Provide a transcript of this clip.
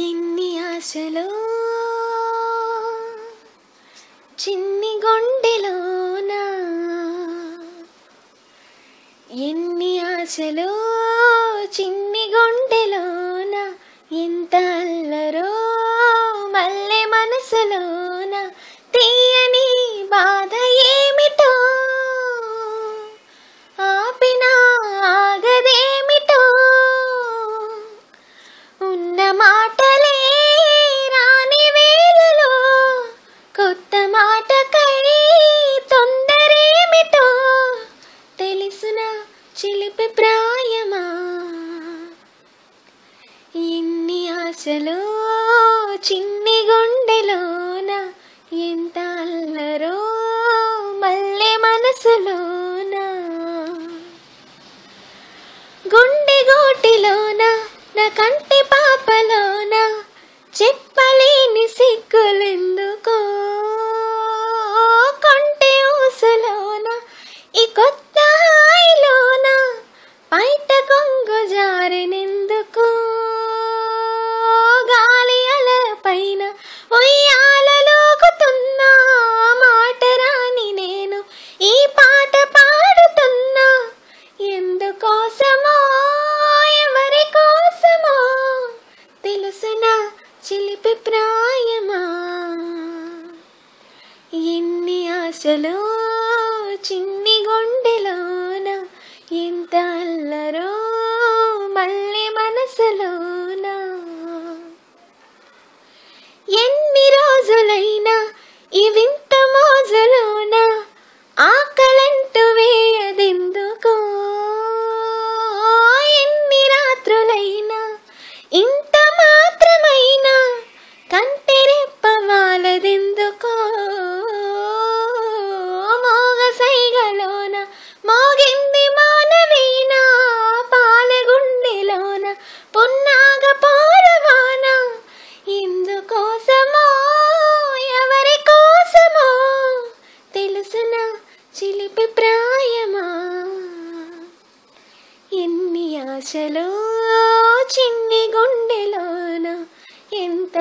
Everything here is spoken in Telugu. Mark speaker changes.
Speaker 1: ఎన్ని ఆశలో చిన్ని గుండెలోన, ఎన్ని ఆశలో చిన్ని గుండెలోన, ఎంత అల్లరో మల్లె మనసులోన, తీయని బాధ ఏమిటో ఆపినా ఆగదేమిటో, ఉన్న మాటలే రాని వేళలో కొత్త మాటకై తొందరేమిటో, తెలుసున చిలిపి ప్రాయమా. ఎన్ని ఆశలో చిన్ని గుండెలోన, ఎంత అల్లరో మల్లె మనసులోన, గుండె గోటిలోన నా కంటి పాపలోన, చెప్పలేని సిగ్గులెందుకో, కొంటె ఊసులోన ఈ కొత్త హాయిలోన, బయట కొంగు జారినెందుకో, గాలి అలల పైన ఉయ్యాలలోగుతున్నా, మాట రాని నేను ఈ పాట పాడుతున్నా, ఎందుకోసమో ఎవరి కోసమో, తెలుసునా చిలిపి ప్రాయమా. ఎన్ని ఆశలో చిన్ని గుండెలోన, ఎంత అల్లరో మల్లె మనసులోన, ఎన్ని రోజులైనా ఈ వింత మోజులోన, ఆకలంటూ వేయదెందుకో, ఎన్ని రాత్రులైనా ఇంత మాత్రమైనా కంటి రెప్ప వాలదెందుకో, మోగ సైగలోన మోగింది మానవీనా, పాలగుండెలోన పున్నాగ పోరవాన, ఎందుకోసమో ఎవరి కోసమో, తెలుసున చిలిపి ప్రాయమా. ఎన్ని ఆశలో చిన్ని గుండెలోన, ఎంత